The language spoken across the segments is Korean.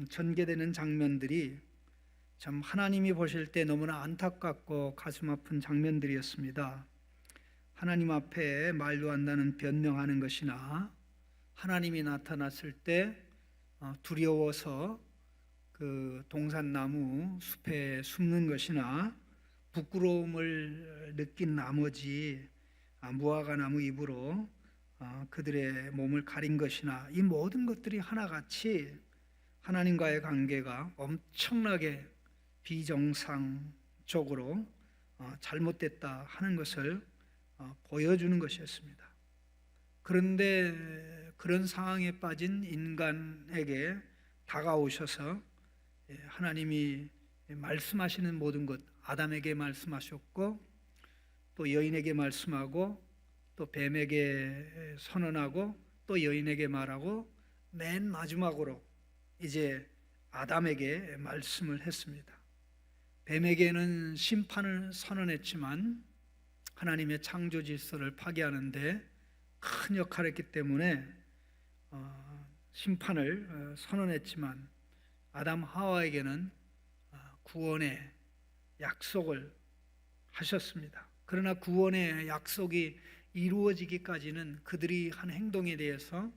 전개되는 장면들이 참 하나님이 보실 때 너무나 안타깝고 가슴 아픈 장면들이었습니다. 하나님 앞에 말도 안 나는 변명하는 것이나 하나님이 나타났을 때 두려워서 그 동산나무 숲에 숨는 것이나 부끄러움을 느낀 나머지 무화과 나무 잎으로 그들의 몸을 가린 것이나 이 모든 것들이 하나같이 하나님과의 관계가 엄청나게 비정상적으로 잘못됐다 하는 것을 보여주는 것이었습니다. 그런데 그런 상황에 빠진 인간에게 다가오셔서 하나님이 말씀하시는 모든 것, 아담에게 말씀하셨고 또 여인에게 말씀하고 또 뱀에게 선언하고 또 여인에게 말하고 맨 마지막으로 이제 아담에게 말씀을 했습니다. 뱀에게는 심판을 선언했지만 하나님의 창조 질서를 파괴하는데 큰 역할을 했기 때문에 심판을 선언했지만 아담 하와에게는 구원의 약속을 하셨습니다. 그러나 구원의 약속이 이루어지기까지는 그들이 한 행동에 대해서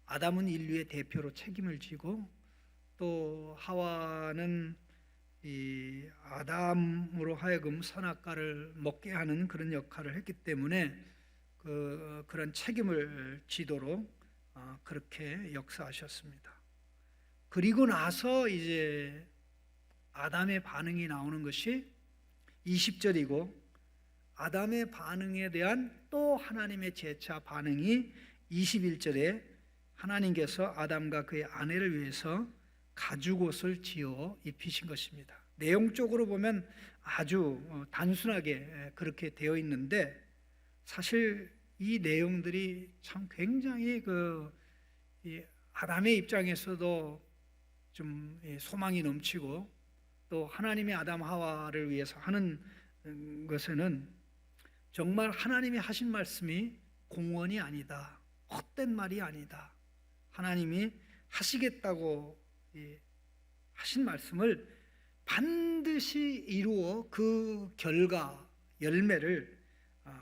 아담은 인류의 대표로 책임을 지고 또 하와는 이 아담으로 하여금 선악과를 먹게 하는 그런 역할을 했기 때문에 그런 책임을 지도록 그렇게 역사하셨습니다. 그리고 나서 이제 아담의 반응이 나오는 것이 20절이고 아담의 반응에 대한 또 하나님의 재차 반응이 21절에 하나님께서 아담과 그의 아내를 위해서 가죽옷을 지어 입히신 것입니다. 내용적으로 보면 아주 단순하게 그렇게 되어 있는데 사실 이 내용들이 참 굉장히 이 아담의 입장에서도 좀 소망이 넘치고 또 하나님의 아담 하와를 위해서 하는 것에는 정말 하나님이 하신 말씀이 공원이 아니다, 헛된 말이 아니다. 하나님이 하시겠다고 하신 말씀을 반드시 이루어 그 결과 열매를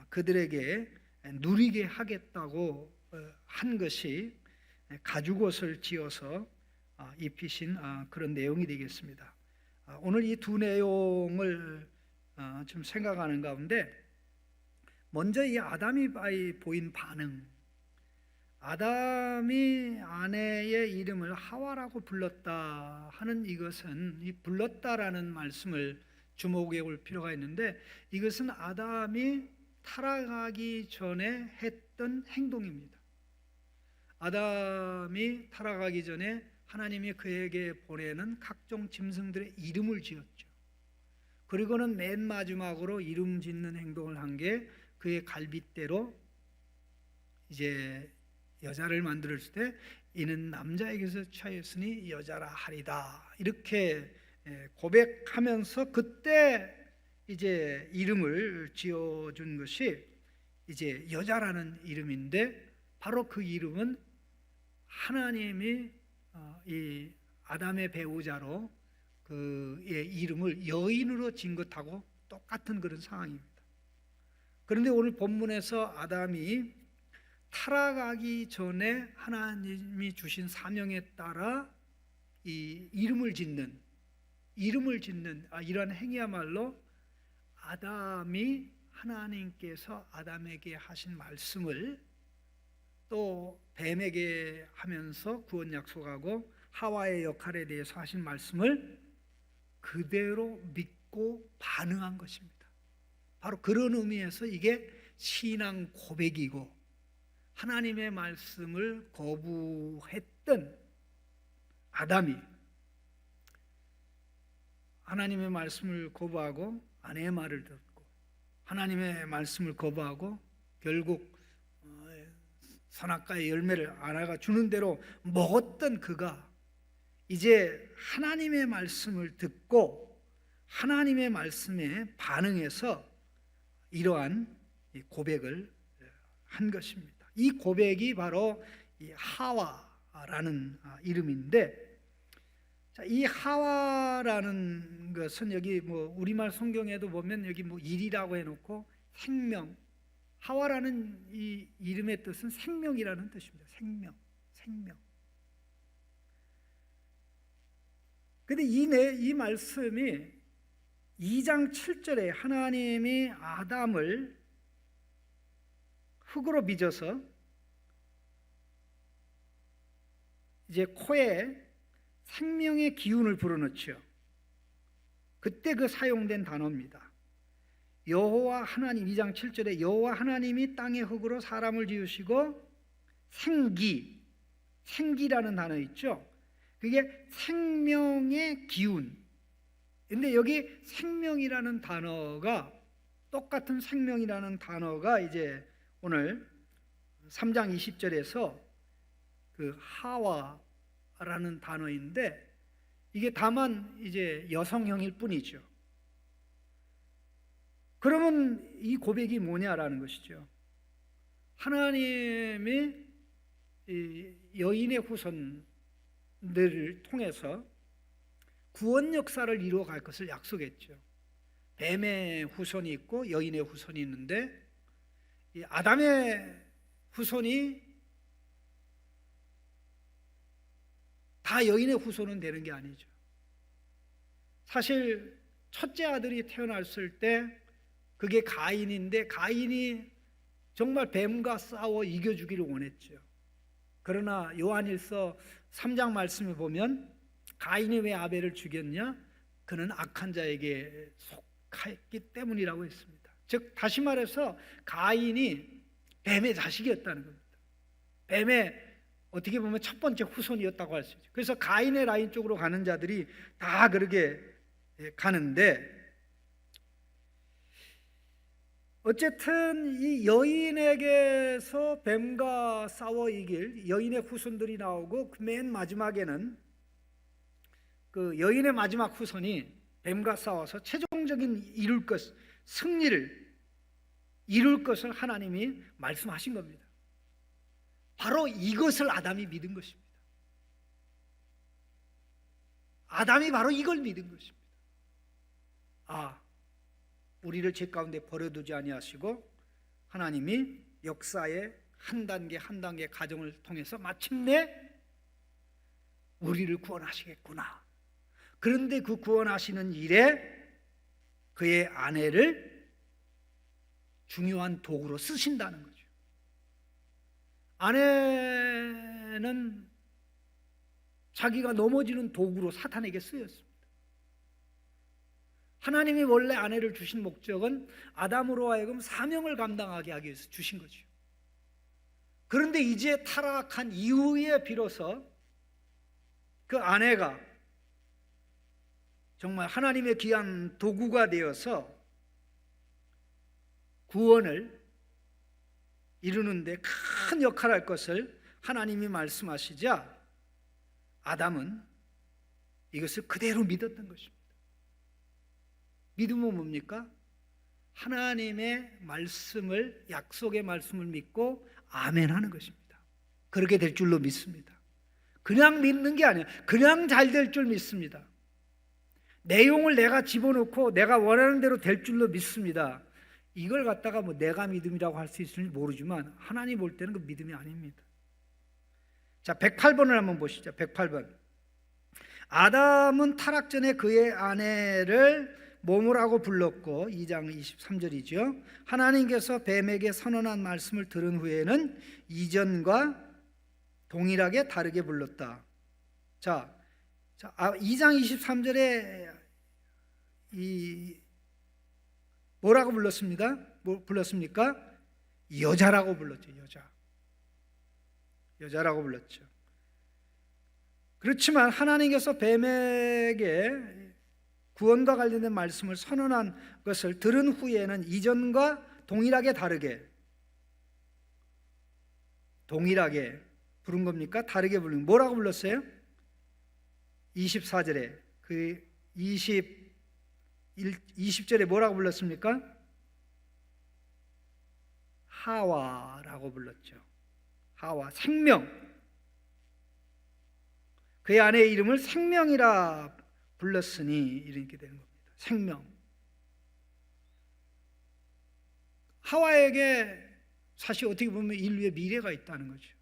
그들에게 누리게 하겠다고 한 것이 가죽옷을 지어서 입히신 그런 내용이 되겠습니다. 오늘 이 두 내용을 좀 생각하는 가운데 먼저 이 아담이 보인 반응, 아담이 아내의 이름을 하와라고 불렀다 하는 이것은 이 불렀다라는 말씀을 주목해 볼 필요가 있는데 이것은 아담이 타락하기 전에 했던 행동입니다. 아담이 타락하기 전에 하나님이 그에게 보내는 각종 짐승들의 이름을 지었죠. 그리고는 맨 마지막으로 이름 짓는 행동을 한 게 그의 갈빗대로 이제 여자를 만들었을 때 이는 남자에게서 취하였으니 여자라 하리다 이렇게 고백하면서 그때 이제 이름을 지어준 것이 이제 여자라는 이름인데 바로 그 이름은 하나님이 이 아담의 배우자로 그의 이름을 여인으로 진 것하고 똑같은 그런 상황입니다. 그런데 오늘 본문에서 아담이 타락하기 전에 하나님이 주신 사명에 따라 이 이름을 짓는 이러한 행위야말로 아담이 하나님께서 아담에게 하신 말씀을 또 뱀에게 하면서 구원 약속하고 하와의 역할에 대해서 하신 말씀을 그대로 믿고 반응한 것입니다. 바로 그런 의미에서 이게 신앙 고백이고 하나님의 말씀을 거부했던 아담이 하나님의 말씀을 거부하고 아내의 말을 듣고 하나님의 말씀을 거부하고 결국 선악과의 열매를 아내가 주는 대로 먹었던 그가 이제 하나님의 말씀을 듣고 하나님의 말씀에 반응해서 이러한 고백을 한 것입니다. 이 고백이 바로 이 하와라는 이름인데 자, 이 하와라는 것은 여기 뭐 우리말 성경에도 보면 여기 뭐 일이라고 해놓고 생명, 하와라는 이 이름의 뜻은 생명이라는 뜻입니다. 생명, 생명. 근데 이 말씀이 2장 7절에 하나님이 아담을 흙으로 빚어서 이제 코에 생명의 기운을 불어넣죠. 그때 그 사용된 단어입니다. 여호와 하나님, 2장 7절에 여호와 하나님이 땅의 흙으로 사람을 지으시고 생기라는 단어 있죠. 그게 생명의 기운. 근데 여기 생명이라는 단어가, 똑같은 생명이라는 단어가 이제 오늘 3장 20절에서 그 하와라는 단어인데, 이게 다만 이제 여성형일 뿐이죠. 그러면 이 고백이 뭐냐라는 것이죠. 하나님이 이 여인의 후손들을 통해서 구원 역사를 이루어 갈 것을 약속했죠. 뱀의 후손이 있고 여인의 후손이 있는데, 이 아담의 후손이 다 여인의 후손은 되는 게 아니죠. 사실 첫째 아들이 태어났을 때 그게 가인인데, 가인이 정말 뱀과 싸워 이겨주기를 원했죠. 그러나 요한일서 3장 말씀을 보면 가인이 왜 아벨을 죽였냐? 그는 악한 자에게 속했기 때문이라고 했습니다. 즉 다시 말해서 가인이 뱀의 자식이었다는 겁니다. 뱀의 어떻게 보면 첫 번째 후손이었다고 할 수 있죠. 그래서 가인의 라인 쪽으로 가는 자들이 다 그렇게 가는데, 어쨌든 이 여인에게서 뱀과 싸워 이길 여인의 후손들이 나오고, 맨 마지막에는 그 여인의 마지막 후손이 뱀과 싸워서 최종적인 승리를 이룰 것을 하나님이 말씀하신 겁니다. 바로 이것을 아담이 믿은 것입니다. 아담이 바로 이걸 믿은 것입니다. 우리를 죄 가운데 버려두지 아니하시고 하나님이 역사의 한 단계 한 단계 과정을 통해서 마침내 우리를 구원하시겠구나. 그런데 그 구원하시는 일에 그의 아내를 중요한 도구로 쓰신다는 거죠. 아내는 자기가 넘어지는 도구로 사탄에게 쓰였습니다. 하나님이 원래 아내를 주신 목적은 아담으로 하여금 사명을 감당하게 하기 위해서 주신 거죠. 그런데 이제 타락한 이후에 비로소 그 아내가 정말 하나님의 귀한 도구가 되어서 구원을 이루는데 큰 역할을 할 것을 하나님이 말씀하시자 아담은 이것을 그대로 믿었던 것입니다. 믿음은 뭡니까? 하나님의 말씀을, 약속의 말씀을 믿고 아멘 하는 것입니다. 그렇게 될 줄로 믿습니다. 그냥 믿는 게 아니에요. 그냥 잘 될 줄 믿습니다. 내용을 내가 집어넣고 내가 원하는 대로 될 줄로 믿습니다. 이걸 갖다가 뭐 내가 믿음이라고 할 수 있을지 모르지만 하나님 볼 때는 그 믿음이 아닙니다. 자, 108번을 한번 보시죠. 108번. 아담은 타락 전에 그의 아내를 뭐뭐라고 불렀고, 2장 23절이죠. 하나님께서 뱀에게 선언한 말씀을 들은 후에는 이전과 동일하게 다르게 불렀다. 자, 2장 23절에 뭐라고 불렀습니까? 여자라고 불렀죠. 여자라고 불렀죠. 그렇지만 하나님께서 뱀에게 구원과 관련된 말씀을 선언한 것을 들은 후에는 이전과 동일하게 부른 겁니까? 다르게 부른, 뭐라고 불렀어요? 24절에 그 20절에 뭐라고 불렀습니까? 하와라고 불렀죠. 하와, 생명. 그의 아내의 이름을 생명이라 불렀으니 이렇게 되는 겁니다. 생명. 하와에게 사실 어떻게 보면 인류의 미래가 있다는 거죠.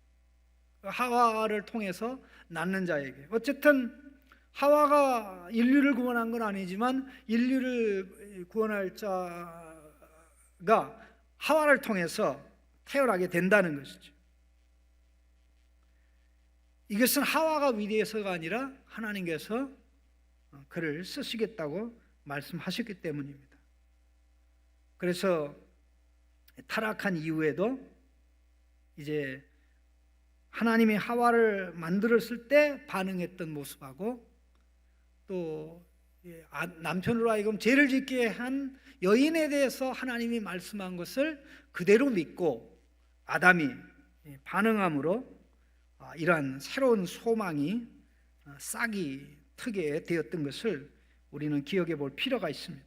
하와를 통해서 낳는 자에게. 어쨌든 하와가 인류를 구원한 건 아니지만 인류를 구원할 자가 하와를 통해서 태어나게 된다는 것이죠. 이것은 하와가 위대해서가 아니라 하나님께서 그를 쓰시겠다고 말씀하셨기 때문입니다. 그래서 타락한 이후에도 이제 하나님이 하와를 만들었을 때 반응했던 모습하고 또 남편으로 하여금 죄를 짓게 한 여인에 대해서 하나님이 말씀한 것을 그대로 믿고 아담이 반응함으로 이러한 새로운 소망이 싹이 트게 되었던 것을 우리는 기억해 볼 필요가 있습니다.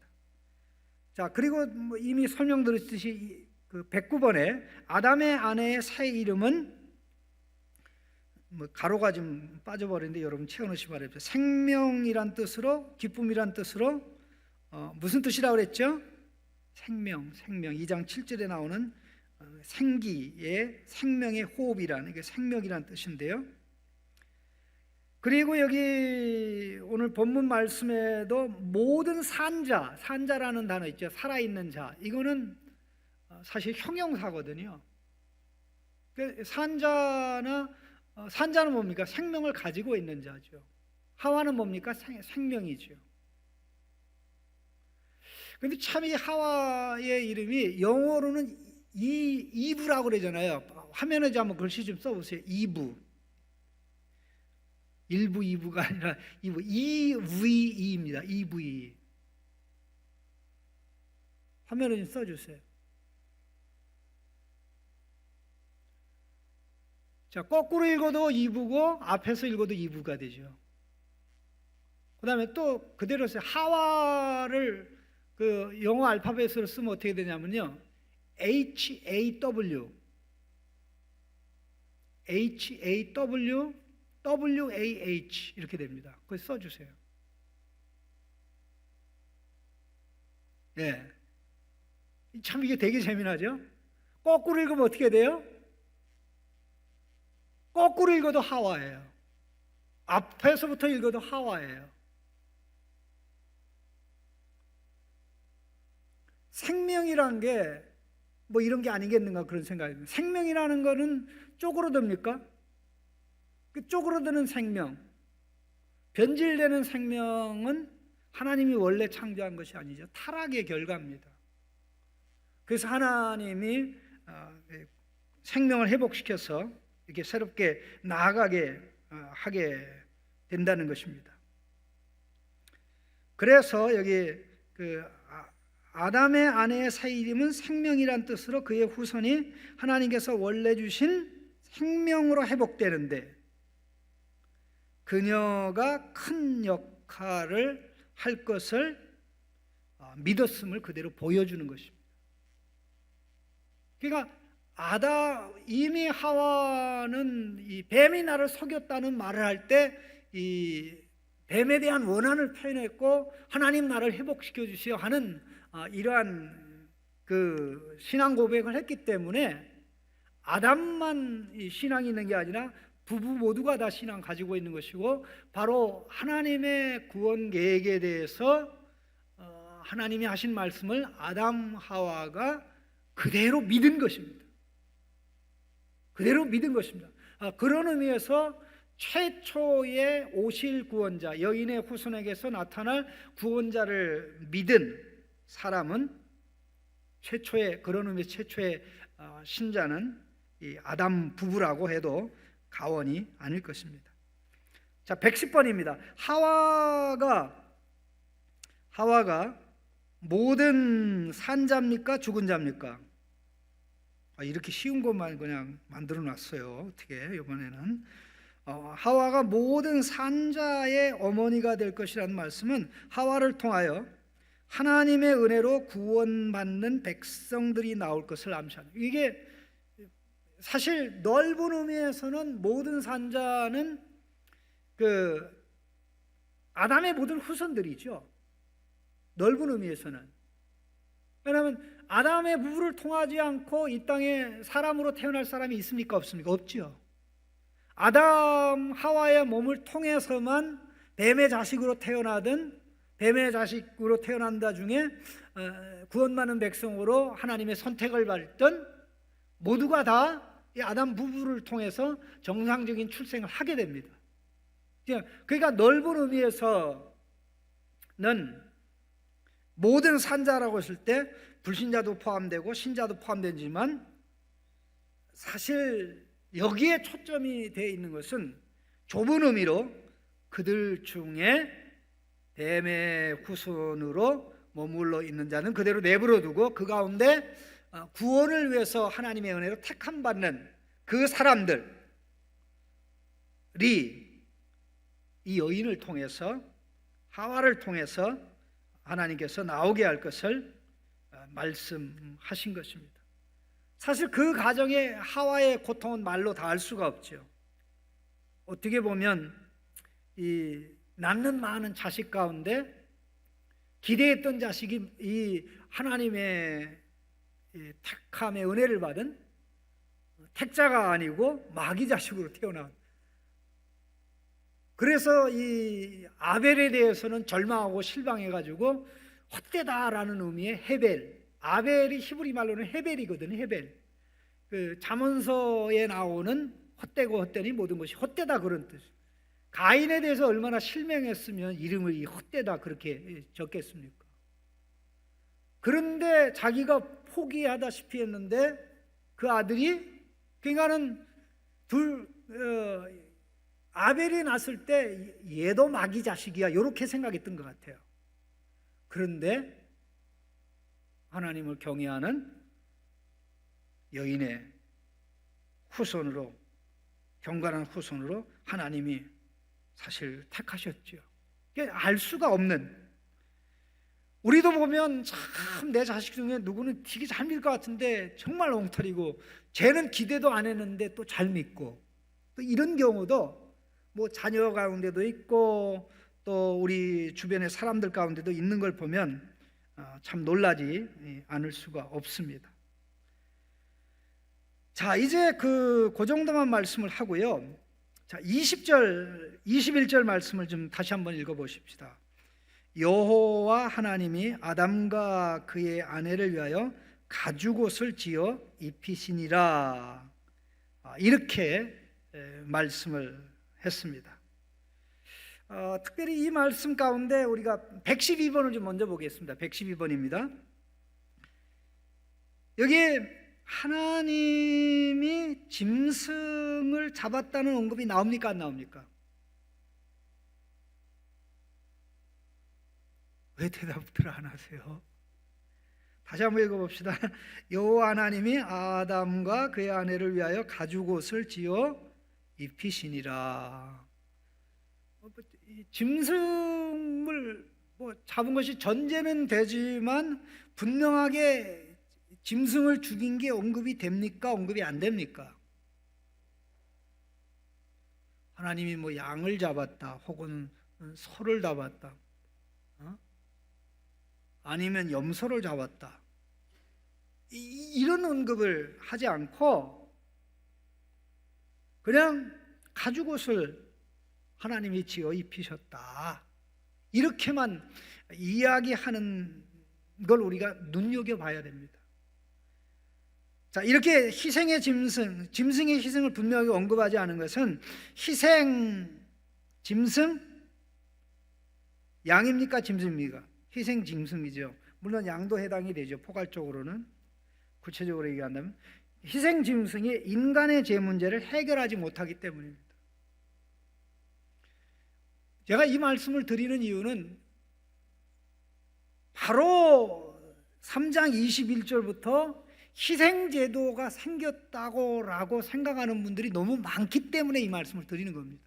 자, 그리고 이미 설명드렸듯이 그 109번에 아담의 아내의 새 이름은 가로가 좀 빠져버리는데 여러분 채워넣으시기 바랍니다. 생명이란 뜻으로, 기쁨이란 뜻으로 무슨 뜻이라고 그랬죠? 생명. 2장 7절에 나오는 생기의 생명의 호흡이라는 게 생명이란 뜻인데요. 그리고 여기 오늘 본문 말씀에도 모든 산자라는 단어 있죠. 살아있는 자. 이거는 사실 형용사거든요. 산자는 뭡니까? 생명을 가지고 있는 자죠. 하와는 뭡니까? 생명이죠. 근데 참 이 하와의 이름이 영어로는 이브라고 그러잖아요. 화면에 한번 글씨 좀 써보세요. 이브. 1부 2부가 아니라 이브. EVE입니다. EVE. 화면에 좀 써주세요. 자, 거꾸로 읽어도 이브고 앞에서 읽어도 이브가 되죠. 그 다음에 또 그대로 써요. 하와를 그 영어 알파벳으로 쓰면 어떻게 되냐면요, HAW WAH 이렇게 됩니다. 그거 써주세요. 네. 참 이게 되게 재미나죠? 거꾸로 읽으면 어떻게 돼요? 거꾸로 읽어도 하와예요. 앞에서부터 읽어도 하와예요. 생명이란 게 뭐 이런 게 아니겠는가 그런 생각입니다. 생명이라는 거는 쪼그러듭니까? 그 쪼그러드는 생명, 변질되는 생명은 하나님이 원래 창조한 것이 아니죠. 타락의 결과입니다. 그래서 하나님이 생명을 회복시켜서 이렇게 새롭게 나아가게 하게 된다는 것입니다. 그래서 여기 그 아담의 아내의 새 이름은 생명이란 뜻으로 그의 후손이 하나님께서 원래 주신 생명으로 회복되는데 그녀가 큰 역할을 할 것을 믿었음을 그대로 보여주는 것입니다. 그러니까 이미 하와는 이 뱀이 나를 속였다는 말을 할 때 이 뱀에 대한 원한을 표현했고 하나님 나를 회복시켜 주시오 하는 이러한 그 신앙 고백을 했기 때문에 아담만 신앙이 있는 게 아니라 부부 모두가 다 신앙 가지고 있는 것이고 바로 하나님의 구원 계획에 대해서 하나님이 하신 말씀을 아담 하와가 그대로 믿은 것입니다. 그대로 믿은 것입니다. 그런 의미에서 최초의 오실 구원자, 여인의 후손에게서 나타날 구원자를 믿은 사람은 그런 의미에서 최초의 신자는 이 아담 부부라고 해도 가언이 아닐 것입니다. 자, 110번입니다. 하와가 모든 산자입니까? 죽은 자입니까? 이렇게 쉬운 것만 그냥 만들어 놨어요. 어떻게 이번에는 하와가 모든 산자의 어머니가 될 것이라는 말씀은 하와를 통하여 하나님의 은혜로 구원받는 백성들이 나올 것을 암시하는, 이게 사실 넓은 의미에서는 모든 산자는 그 아담의 모든 후손들이죠. 넓은 의미에서는. 왜냐하면 아담의 부부를 통하지 않고 이 땅에 사람으로 태어날 사람이 있습니까? 없습니까? 없죠. 아담 하와의 몸을 통해서만 뱀의 자식으로 태어나든 뱀의 자식으로 태어난다 중에 구원받는 백성으로 하나님의 선택을 받던 모두가 다 이 아담 부부를 통해서 정상적인 출생을 하게 됩니다. 그러니까 넓은 의미에서는 모든 산자라고 했을 때 불신자도 포함되고 신자도 포함되지만 사실 여기에 초점이 되어 있는 것은 좁은 의미로 그들 중에 뱀의 후손으로 머물러 있는 자는 그대로 내버려 두고 그 가운데 구원을 위해서 하나님의 은혜로 택함 받는 그 사람들이 이 여인을 통해서 하와를 통해서 하나님께서 나오게 할 것을 말씀하신 것입니다. 사실 그 가정의 하와의 고통은 말로 다 알 수가 없죠. 어떻게 보면 이 낳는 많은 자식 가운데 기대했던 자식이 이 하나님의 택함의 은혜를 받은 택자가 아니고 마귀 자식으로 태어난. 그래서 이 아벨에 대해서는 절망하고 실망해가지고 헛되다라는 의미의 헤벨. 아벨이 히브리 말로는 헤벨이거든요. 헤벨. 그 잠언서에 나오는 헛되고 헛되니 모든 것이 헛되다 그런 뜻. 가인에 대해서 얼마나 실망했으면 이름을 이 헛되다 그렇게 적겠습니까? 그런데 자기가 포기하다시피 했는데 그 아들이 그러니까는 아벨이 낳았을 때 얘도 마귀 자식이야 이렇게 생각했던 것 같아요. 그런데 하나님을 경외하는 여인의 후손으로 경건한 후손으로 하나님이 사실 택하셨죠. 알 수가 없는, 우리도 보면 참 내 자식 중에 누구는 되게 잘 믿을 것 같은데 정말 엉터리고 쟤는 기대도 안 했는데 또 잘 믿고, 또 이런 경우도 뭐 자녀 가운데도 있고 또 우리 주변의 사람들 가운데도 있는 걸 보면 참 놀라지 않을 수가 없습니다. 자, 이제 그 정도만 말씀을 하고요. 자, 20절, 21절 말씀을 좀 다시 한번 읽어 보십시다. 여호와 하나님이 아담과 그의 아내를 위하여 가죽옷을 지어 입히시니라. 이렇게 말씀을 했습니다. 특별히 이 말씀 가운데 우리가 112번을 좀 먼저 보겠습니다. 112번입니다. 여기에 하나님이 짐승을 잡았다는 언급이 나옵니까? 안 나옵니까? 왜 대답을 안 하세요? 다시 한번 읽어봅시다. 여호와 하나님이 아담과 그의 아내를 위하여 가죽옷을 지어 입히시니라. 짐승을 잡은 것이 전제는 되지만 분명하게 짐승을 죽인 게 언급이 됩니까? 언급이 안 됩니까? 하나님이 뭐 양을 잡았다 혹은 소를 잡았다, 아니면 염소를 잡았다, 이런 언급을 하지 않고 그냥 가죽옷을 하나님이 지어 입히셨다, 이렇게만 이야기하는 걸 우리가 눈여겨봐야 됩니다. 자, 이렇게 희생의 짐승의 희생을 분명하게 언급하지 않은 것은 희생 짐승 양입니까? 짐승입니까? 희생 짐승이죠. 물론 양도 해당이 되죠. 포괄적으로는, 구체적으로 얘기한다면 희생 짐승이 인간의 죄 문제를 해결하지 못하기 때문입니다. 제가 이 말씀을 드리는 이유는 바로 3장 21절부터 희생제도가 생겼다고 생각하는 분들이 너무 많기 때문에 이 말씀을 드리는 겁니다.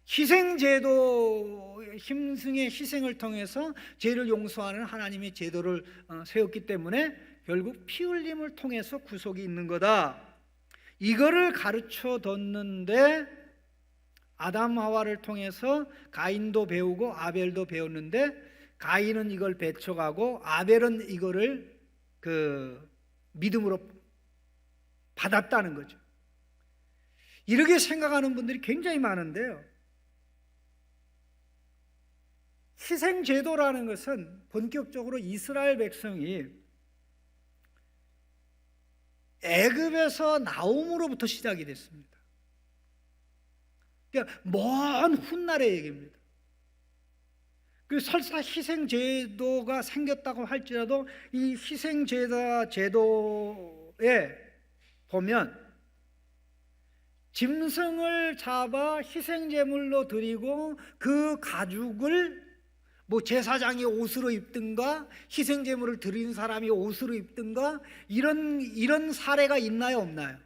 희생제도, 짐승의 희생을 통해서 죄를 용서하는 하나님의 제도를 세웠기 때문에 결국 피 흘림을 통해서 구속이 있는 거다, 이거를 가르쳐 뒀는데 아담 하와를 통해서 가인도 배우고 아벨도 배웠는데 가인은 이걸 배척하고 아벨은 이거를 믿음으로 받았다는 거죠. 이렇게 생각하는 분들이 굉장히 많은데요. 희생제도라는 것은 본격적으로 이스라엘 백성이 애굽에서 나옴으로부터 시작이 됐습니다. 그러니까 먼 훗날의 얘기입니다. 그 설사 희생제도가 생겼다고 할지라도 이 희생제도 제도에 보면 짐승을 잡아 희생제물로 드리고 그 가죽을 제사장이 옷으로 입든가 희생제물을 드린 사람이 옷으로 입든가 이런 사례가 있나요, 없나요?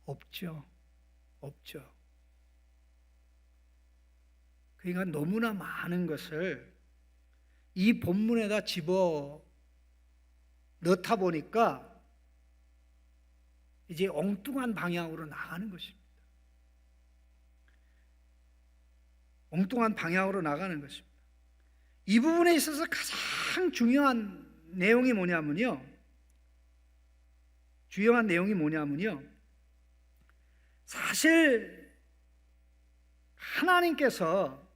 없죠. 그러니까 너무나 많은 것을 이 본문에다 집어 넣다 보니까 이제 엉뚱한 방향으로 나가는 것입니다. 엉뚱한 방향으로 나가는 것입니다. 이 부분에 있어서 가장 중요한 내용이 뭐냐면요. 사실 하나님께서,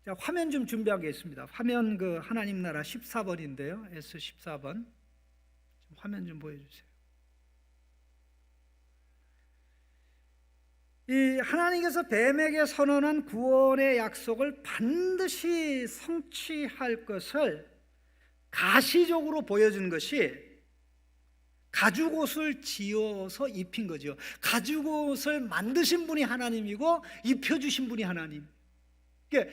자, 화면 좀 준비하겠습니다. 화면 하나님 나라 14번인데요. S14번. 화면 좀 보여주세요. 이 하나님께서 뱀에게 선언한 구원의 약속을 반드시 성취할 것을 가시적으로 보여준 것이 가죽옷을 지어서 입힌 거죠. 가죽옷을 만드신 분이 하나님이고 입혀주신 분이 하나님. 그러니까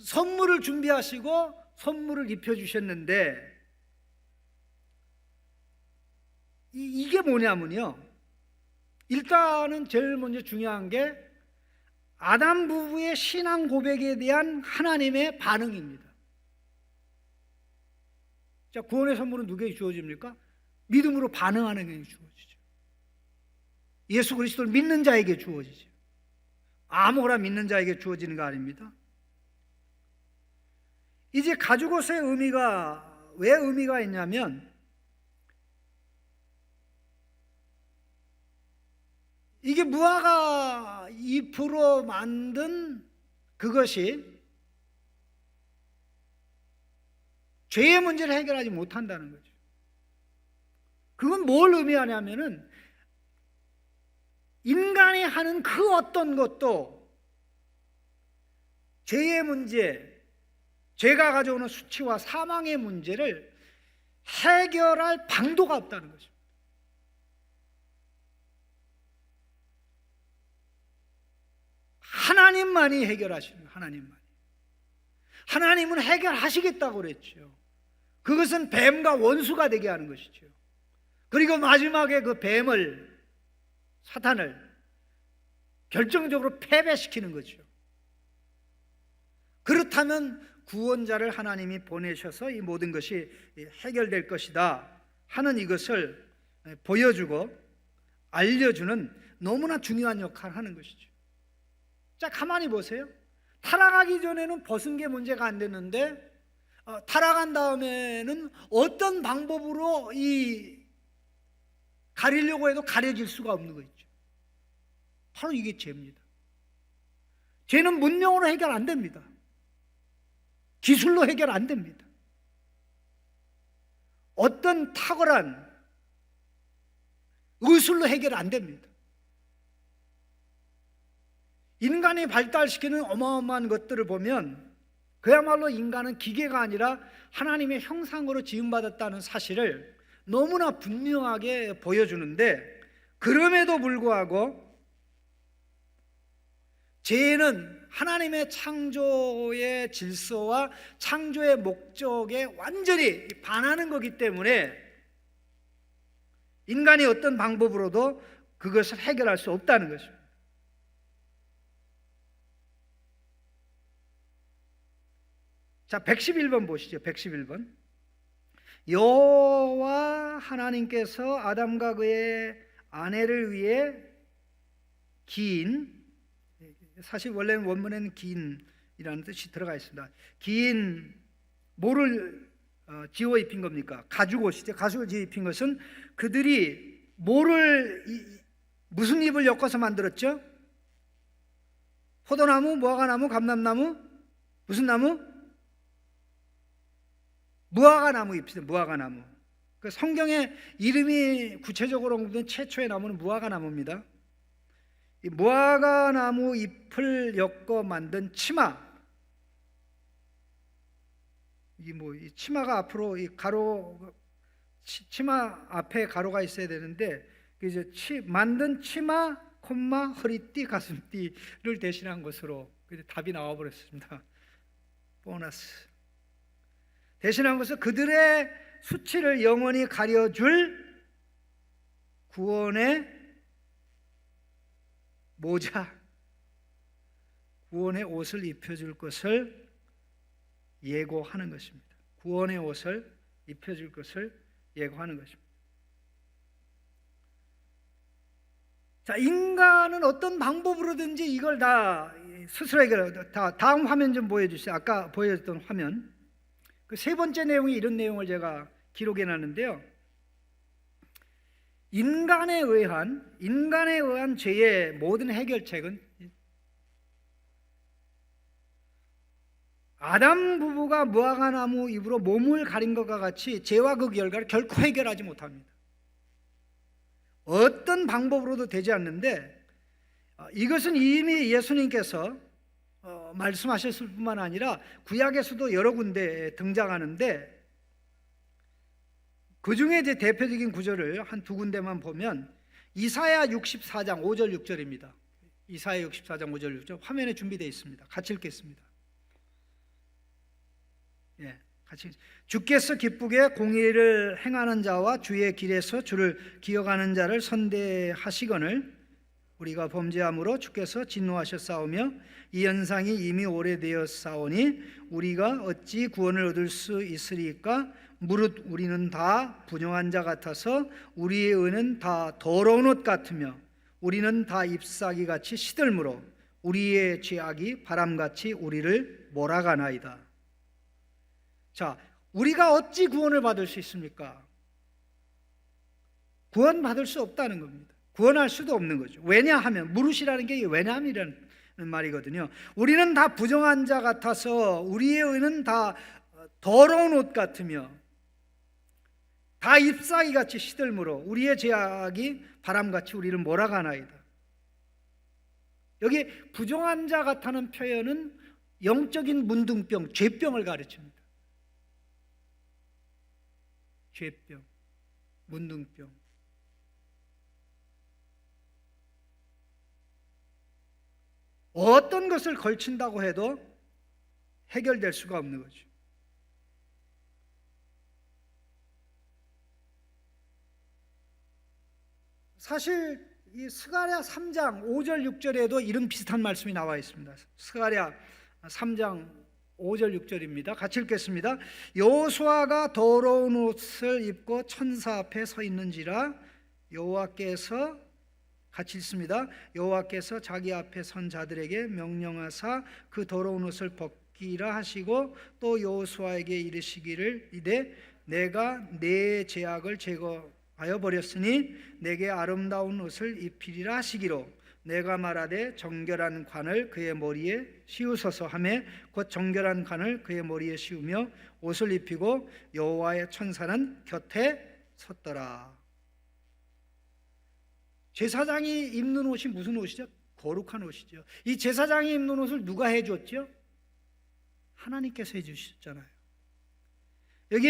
선물을 준비하시고 선물을 입혀주셨는데 이게 뭐냐면요, 일단은 제일 먼저 중요한 게 아담 부부의 신앙 고백에 대한 하나님의 반응입니다. 자, 구원의 선물은 누구에게 주어집니까? 믿음으로 반응하는 것이 주어지죠. 예수 그리스도를 믿는 자에게 주어지죠. 아무거나 믿는 자에게 주어지는 거 아닙니다. 이제 가죽옷의 왜 의미가 있냐면, 이게 무화과 잎으로 만든 그것이 죄의 문제를 해결하지 못한다는 거죠. 그건 뭘 의미하냐면은 인간이 하는 그 어떤 것도 죄의 문제, 죄가 가져오는 수치와 사망의 문제를 해결할 방도가 없다는 거죠. 하나님만이 해결하시는 거예요. 하나님은 해결하시겠다고 그랬죠. 그것은 뱀과 원수가 되게 하는 것이죠. 그리고 마지막에 그 뱀을, 사탄을 결정적으로 패배시키는 거죠. 그렇다면 구원자를 하나님이 보내셔서 이 모든 것이 해결될 것이다 하는 이것을 보여주고 알려주는 너무나 중요한 역할을 하는 것이죠. 자, 가만히 보세요. 타락하기 전에는 벗은 게 문제가 안 됐는데 타락한 다음에는 어떤 방법으로 가리려고 해도 가려질 수가 없는 거 있죠. 바로 이게 죄입니다. 죄는 문명으로 해결 안 됩니다. 기술로 해결 안 됩니다. 어떤 탁월한 의술로 해결 안 됩니다. 인간이 발달시키는 어마어마한 것들을 보면 그야말로 인간은 기계가 아니라 하나님의 형상으로 지음받았다는 사실을 너무나 분명하게 보여주는데, 그럼에도 불구하고 죄는 하나님의 창조의 질서와 창조의 목적에 완전히 반하는 거기 때문에 인간이 어떤 방법으로도 그것을 해결할 수 없다는 것입니다. 자, 111번 보시죠. 111번. 여호와 하나님께서 아담과 그의 아내를 위해 긴, 사실 원래는 원문에는 긴이라는 뜻이 들어가 있습니다. 긴 뭐를 지어 입힌 겁니까? 가죽옷이죠. 가죽을 지어 입힌 것은 그들이 무슨 잎을 엮어서 만들었죠? 포도나무, 무화과나무, 감람나무, 무슨 나무? 무화과나무 잎이죠. 무화과나무. 그 성경에 이름이 구체적으로 언급된 최초의 나무는 무화과나무입니다. 이 무화과나무 잎을 엮어 만든 치마. 이 치마가 앞으로 이 가로, 치마 앞에 가로가 있어야 되는데 이제 만든 치마, 콤마, 허리띠, 가슴띠를 대신한 것으로 답이 나와 버렸습니다. 보너스. 대신한 것은 그들의 수치를 영원히 가려줄 구원의 모자, 구원의 옷을 입혀줄 것을 예고하는 것입니다. 구원의 옷을 입혀줄 것을 예고하는 것입니다. 자, 인간은 어떤 방법으로든지 이걸 다 스스로 해결해요. 다음 화면 좀 보여주세요. 아까 보여줬던 화면. 그 세 번째 내용이 이런 내용을 제가 기록해 놨는데요. 인간에 의한 죄의 모든 해결책은 아담 부부가 무화과나무 잎으로 몸을 가린 것과 같이 죄와 그 결과를 결코 해결하지 못합니다. 어떤 방법으로도 되지 않는데 이것은 이미 예수님께서 말씀하셨을 뿐만 아니라 구약에서도 여러 군데 등장하는데 그 중에 이제 대표적인 구절을 한 두 군데만 보면 이사야 64장 5절 6절입니다. 이사야 64장 5절 6절 화면에 준비되어 있습니다. 같이 읽겠습니다. 예, 같이. 주께서 기쁘게 공의를 행하는 자와 주의 길에서 주를 기억하는 자를 선대하시거늘 우리가 범죄함으로 주께서 진노하셨사오며 이 현상이 이미 오래되었사오니 우리가 어찌 구원을 얻을 수 있으리까? 무릇 우리는 다 부정한 자 같아서 우리의 의는 다 더러운 옷 같으며 우리는 다 잎사귀 같이 시들므로 우리의 죄악이 바람같이 우리를 몰아가나이다. 자, 우리가 어찌 구원을 받을 수 있습니까? 구원받을 수 없다는 겁니다. 구원할 수도 없는 거죠. 왜냐하면 무릇이라는 게 왜냐함이라는 말이거든요. 우리는 다 부정한 자 같아서 우리의 의는 다 더러운 옷 같으며 다 잎사귀 같이 시들므로 우리의 죄악이 바람같이 우리를 몰아가나이다. 여기 부정한 자 같다는 표현은 영적인 문둥병, 죄병을 가르칩니다. 죄병, 문둥병. 어떤 것을 걸친다고 해도 해결될 수가 없는 거죠. 사실 이 스가랴 3장 5절 6절에도 이런 비슷한 말씀이 나와 있습니다. 스가랴 3장 5절 6절입니다. 같이 읽겠습니다. 여호수아가 더러운 옷을 입고 천사 앞에 서 있는지라 여호와께서 같이 읽습니다. 여호와께서 자기 앞에 선 자들에게 명령하사 그 더러운 옷을 벗기라 하시고 또 여호수아에게 이르시기를 이르되 내가 내 죄악을 제거하여 버렸으니 내게 아름다운 옷을 입히리라 하시기로 내가 말하되 정결한 관을 그의 머리에 씌우소서 하며 곧 정결한 관을 그의 머리에 씌우며 옷을 입히고 여호와의 천사는 곁에 섰더라. 제사장이 입는 옷이 무슨 옷이죠? 거룩한 옷이죠. 이 제사장이 입는 옷을 누가 해줬죠? 하나님께서 해주셨잖아요. 여기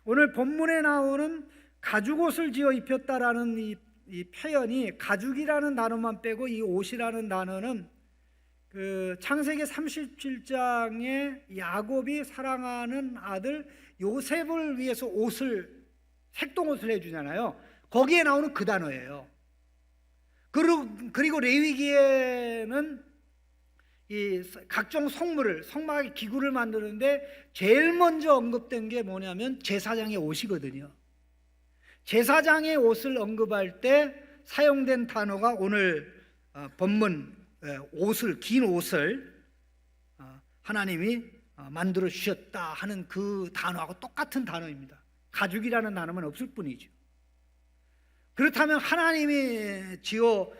오늘 본문에 나오는 가죽옷을 지어 입혔다라는 이 표현이 가죽이라는 단어만 빼고 이 옷이라는 단어는 그 창세기 37장에 야곱이 사랑하는 아들 요셉을 위해서 옷을 색동옷을 해주잖아요. 거기에 나오는 그 단어예요. 그리고 레위기에는 이 각종 성막의 기구를 만드는데 제일 먼저 언급된 게 뭐냐면 제사장의 옷이거든요. 제사장의 옷을 언급할 때 사용된 단어가 오늘 본문 긴 옷을 하나님이 만들어 주셨다 하는 그 단어하고 똑같은 단어입니다. 가죽이라는 단어만 없을 뿐이죠. 그렇다면 하나님이 지어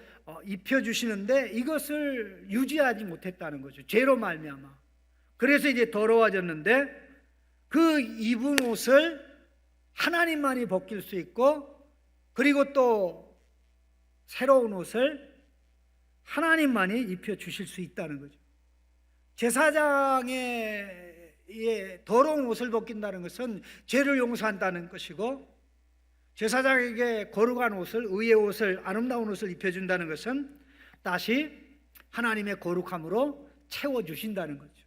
입혀주시는데 이것을 유지하지 못했다는 거죠. 죄로 말미암아. 그래서 이제 더러워졌는데 그 입은 옷을 하나님만이 벗길 수 있고, 그리고 또 새로운 옷을 하나님만이 입혀주실 수 있다는 거죠. 제사장의 더러운 옷을 벗긴다는 것은 죄를 용서한다는 것이고, 제사장에게 거룩한 옷을, 의의 옷을, 아름다운 옷을 입혀준다는 것은 다시 하나님의 거룩함으로 채워주신다는 거죠.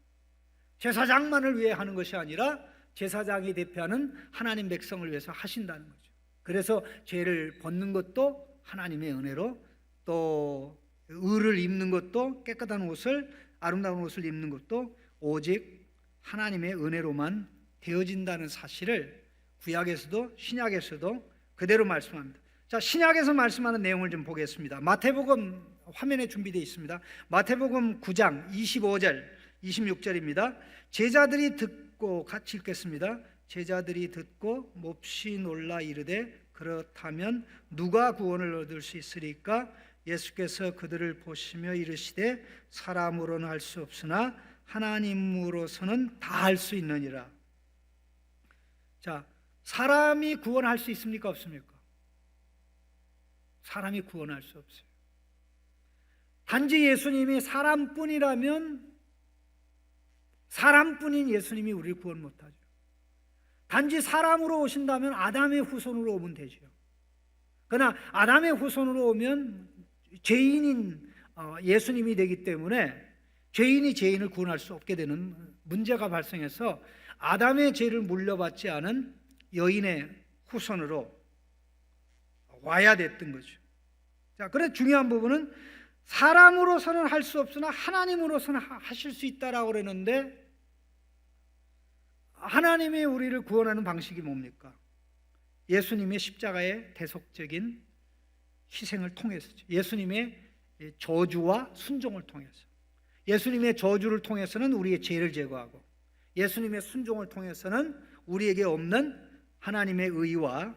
제사장만을 위해 하는 것이 아니라 제사장이 대표하는 하나님 백성을 위해서 하신다는 거죠. 그래서 죄를 벗는 것도 하나님의 은혜로, 또 의를 입는 것도, 깨끗한 옷을, 아름다운 옷을 입는 것도 오직 하나님의 은혜로만 되어진다는 사실을 구약에서도 신약에서도 그대로 말씀합니다. 자, 신약에서 말씀하는 내용을 좀 보겠습니다. 마태복음 화면에 준비되어 있습니다. 마태복음 9장 25절 26절입니다. 제자들이 듣고, 같이 읽겠습니다. 제자들이 듣고 몹시 놀라 이르되 그렇다면 누가 구원을 얻을 수 있으리까? 예수께서 그들을 보시며 이르시되 사람으로는 할 수 없으나 하나님으로서는 다 할 수 있느니라. 자, 사람이 구원할 수 있습니까? 없습니까? 사람이 구원할 수 없어요. 단지 예수님이 사람뿐이라면, 사람뿐인 예수님이 우리를 구원 못하죠. 단지 사람으로 오신다면 아담의 후손으로 오면 되죠. 그러나 아담의 후손으로 오면 죄인인 예수님이 되기 때문에 죄인이 죄인을 구원할 수 없게 되는 문제가 발생해서 아담의 죄를 물려받지 않은 여인의 후손으로 와야 됐던 거죠. 자, 그래서 중요한 부분은 사람으로서는 할 수 없으나 하나님으로서는 하실 수 있다라고 그러는데, 하나님이 우리를 구원하는 방식이 뭡니까? 예수님의 십자가의 대속적인 희생을 통해서죠. 예수님의 저주와 순종을 통해서. 예수님의 저주를 통해서는 우리의 죄를 제거하고, 예수님의 순종을 통해서는 우리에게 없는 하나님의 의와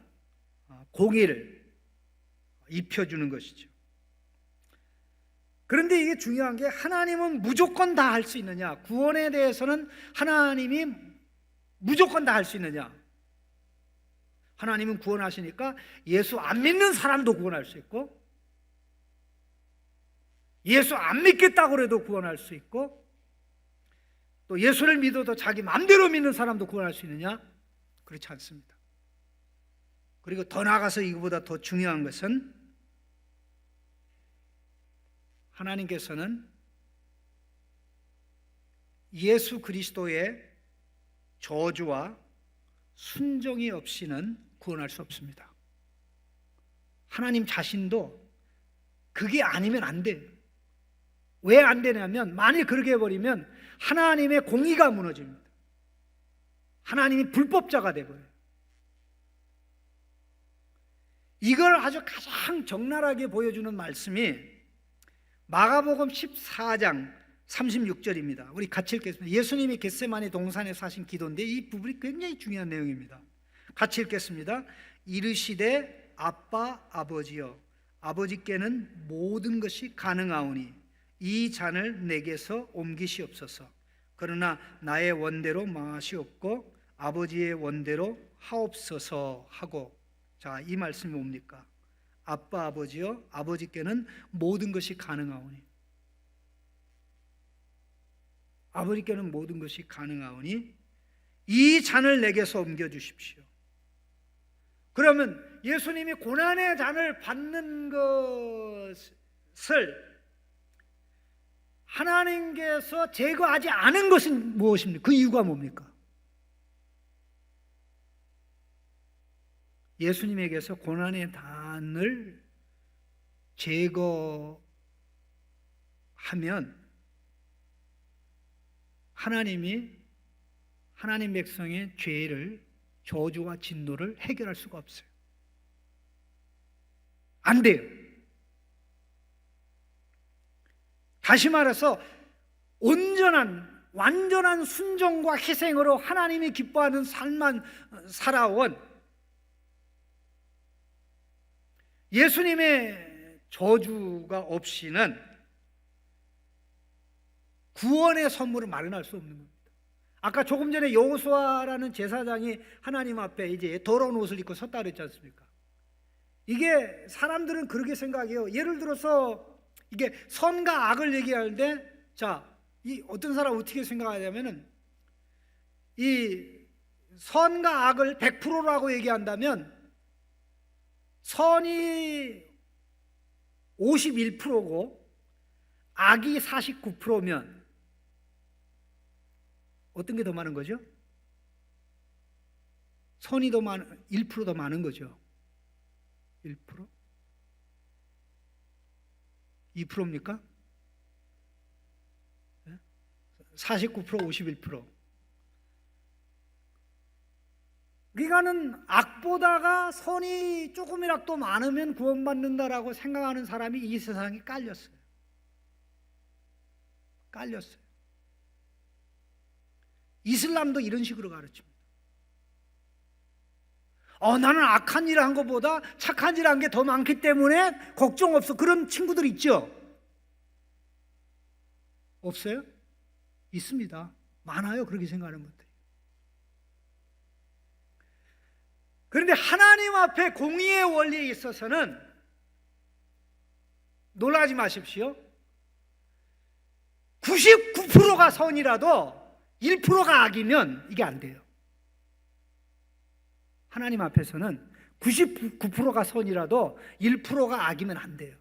공의를 입혀주는 것이죠. 그런데 이게 중요한 게, 하나님은 무조건 다 할 수 있느냐? 구원에 대해서는 하나님이 무조건 다 할 수 있느냐? 하나님은 구원하시니까 예수 안 믿는 사람도 구원할 수 있고, 예수 안 믿겠다고 해도 구원할 수 있고, 또 예수를 믿어도 자기 마음대로 믿는 사람도 구원할 수 있느냐? 그렇지 않습니다. 그리고 더 나아가서 이거보다 더 중요한 것은, 하나님께서는 예수 그리스도의 저주와 순종이 없이는 구원할 수 없습니다. 하나님 자신도 그게 아니면 안 돼요. 왜 안 되냐면, 만일 그렇게 해버리면 하나님의 공의가 무너집니다. 하나님이 불법자가 되버려요. 이걸 아주 가장 적나라하게 보여주는 말씀이 마가복음 14장 36절입니다. 우리 같이 읽겠습니다. 예수님이 겟세마네 동산에서 하신 기도인데 이 부분이 굉장히 중요한 내용입니다. 같이 읽겠습니다. 이르시되 아빠 아버지여, 아버지께는 모든 것이 가능하오니 이 잔을 내게서 옮기시옵소서. 그러나 나의 원대로 마시옵고 아버지의 원대로 하옵소서 하고. 자, 이 말씀이 뭡니까? 아빠 아버지여, 아버지께는 모든 것이 가능하오니, 아버지께는 모든 것이 가능하오니 이 잔을 내게서 옮겨주십시오. 그러면 예수님이 고난의 잔을 받는 것을 하나님께서 제거하지 않은 것은 무엇입니까? 그 이유가 뭡니까? 예수님에게서 고난의 단을 제거하면 하나님이 하나님 백성의 죄를, 저주와 진노를 해결할 수가 없어요. 안 돼요. 다시 말해서 완전한 순종과 희생으로 하나님이 기뻐하는 삶만 살아온 예수님의 저주가 없이는 구원의 선물을 마련할 수 없는 겁니다. 아까 조금 전에 여호수아라는 제사장이 하나님 앞에 이제 더러운 옷을 입고 섰다 그랬지 않습니까? 이게 사람들은 그렇게 생각해요. 예를 들어서 이게 선과 악을 얘기하는데, 자, 이 어떤 사람 어떻게 생각하냐면은 이 선과 악을 100%라고 얘기한다면 선이 51%고 악이 49%면 어떤 게 더 많은 거죠? 선이 더 많은 1% 더 많은 거죠. 1%? 2%입니까? 49%, 51%. 그러니까는 악보다가 선이 조금이라도 많으면 구원받는다라고 생각하는 사람이 이 세상에 깔렸어요. 이슬람도 이런 식으로 가르칩니다. 나는 악한 일을 한 것보다 착한 일을 한 게 더 많기 때문에 걱정 없어. 그런 친구들 있죠? 없어요? 있습니다. 많아요. 그렇게 생각하는 분들이. 그런데 하나님 앞에 공의의 원리에 있어서는 놀라지 마십시오. 99%가 선이라도 1%가 악이면 이게 안 돼요. 하나님 앞에서는 99%가 선이라도 1%가 악이면 안 돼요.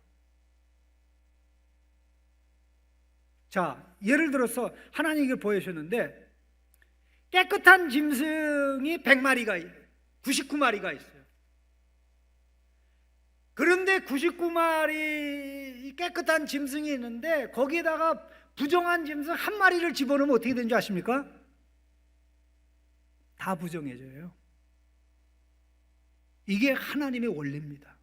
자, 예를 들어서 하나님이 이걸 보여주셨는데 깨끗한 짐승이 100마리가 99마리가 있어요. 그런데 99마리 깨끗한 짐승이 있는데 거기에다가 부정한 짐승 한 마리를 집어넣으면 어떻게 되는지 아십니까? 다 부정해져요. 이게 하나님의 원리입니다.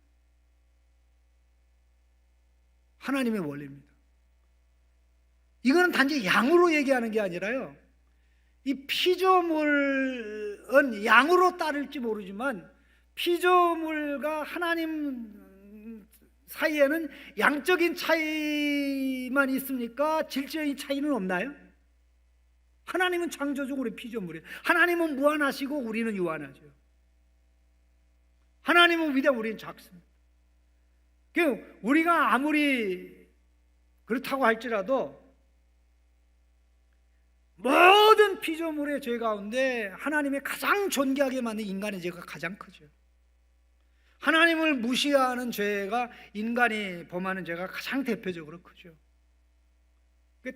하나님의 원리입니다. 이거는 단지 양으로 얘기하는 게 아니라요, 이 피조물은 양으로 따를지 모르지만 피조물과 하나님 사이에는 양적인 차이만 있습니까? 질적인 차이는 없나요? 하나님은 창조적으로 피조물이에요. 하나님은 무한하시고 우리는 유한하죠. 하나님은 위대하고 우리는 작습니다. 우리가 아무리 그렇다고 할지라도 모든 피조물의 죄 가운데 하나님의 가장 존귀하게 만든 인간의 죄가 가장 크죠. 하나님을 무시하는 죄가, 인간이 범하는 죄가 가장 대표적으로 크죠.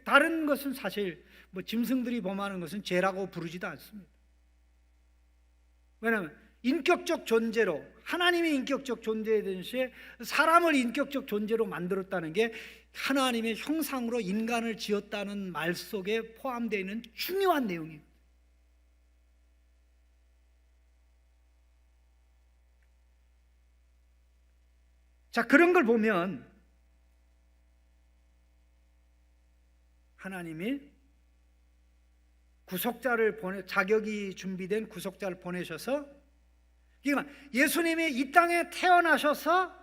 다른 것은 사실 짐승들이 범하는 것은 죄라고 부르지도 않습니다. 왜냐하면 인격적 존재로, 하나님의 인격적 존재이듯이 사람을 인격적 존재로 만들었다는 게 하나님의 형상으로 인간을 지었다는 말 속에 포함되어 있는 중요한 내용입니다. 자, 그런 걸 보면 하나님이 자격이 준비된 구속자를 보내셔서, 그러니까 예수님이 이 땅에 태어나셔서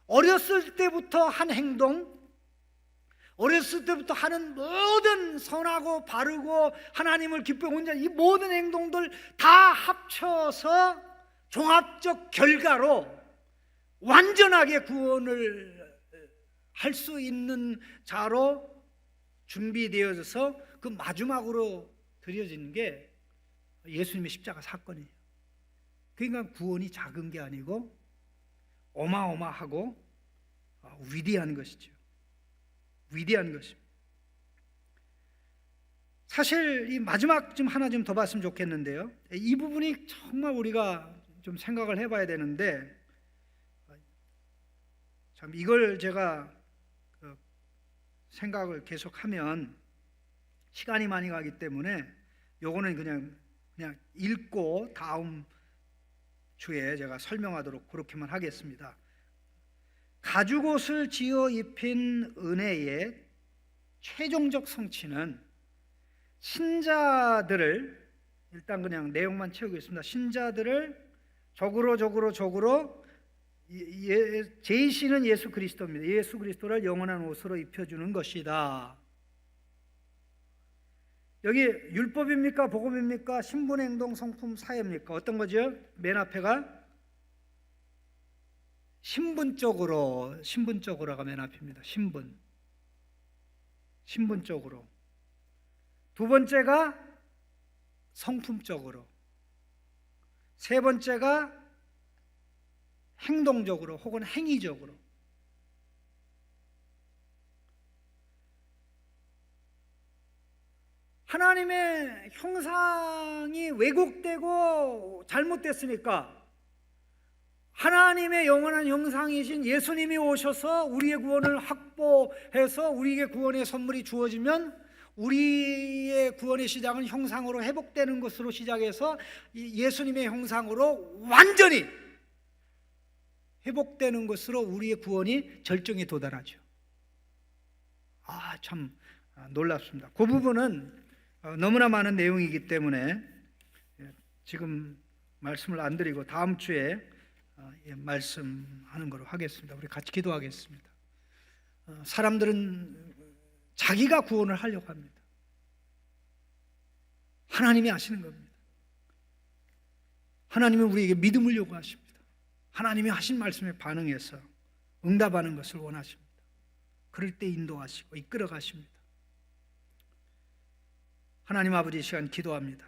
어렸을 때부터 한 행동, 어렸을 때부터 하는 모든 선하고 바르고 하나님을 기쁘게 온전한 이 모든 행동들 다 합쳐서 종합적 결과로 완전하게 구원을 할 수 있는 자로 준비되어져서 그 마지막으로 드려지는 게 예수님의 십자가 사건이에요. 그러니까 구원이 작은 게 아니고 어마어마하고 위대한 것이죠. 위대한 것입니다. 사실 이 마지막 좀 하나 좀 더 봤으면 좋겠는데요, 이 부분이 정말 우리가 좀 생각을 해봐야 되는데, 참 이걸 제가 생각을 계속하면 시간이 많이 가기 때문에 요거는 그냥 읽고 다음 주에 제가 설명하도록 그렇게만 하겠습니다. 가죽옷을 지어 입힌 은혜의 최종적 성취는 신자들을, 일단 그냥 내용만 채우겠습니다. 신자들을 적으로 제시는 예수 그리스도입니다. 예수 그리스도를 영원한 옷으로 입혀주는 것이다. 여기 율법입니까? 복음입니까? 신분행동 성품 사회입니까? 어떤 거죠? 맨 앞에가 신분적으로가 맨 앞입니다. 신분적으로. 두 번째가 성품적으로. 세 번째가 행동적으로 혹은 행위적으로. 하나님의 형상이 왜곡되고 잘못됐으니까 하나님의 영원한 형상이신 예수님이 오셔서 우리의 구원을 확보해서 우리에게 구원의 선물이 주어지면 우리의 구원의 시작은 형상으로 회복되는 것으로 시작해서 예수님의 형상으로 완전히 회복되는 것으로 우리의 구원이 절정에 도달하죠. 참 놀랍습니다. 그 부분은 너무나 많은 내용이기 때문에 지금 말씀을 안 드리고 다음 주에 말씀하는 걸로 하겠습니다. 우리 같이 기도하겠습니다. 사람들은 자기가 구원을 하려고 합니다. 하나님이 아시는 겁니다. 하나님은 우리에게 믿음을 요구하십니다. 하나님이 하신 말씀에 반응해서 응답하는 것을 원하십니다. 그럴 때 인도하시고 이끌어 가십니다. 하나님 아버지, 이 시간 기도합니다.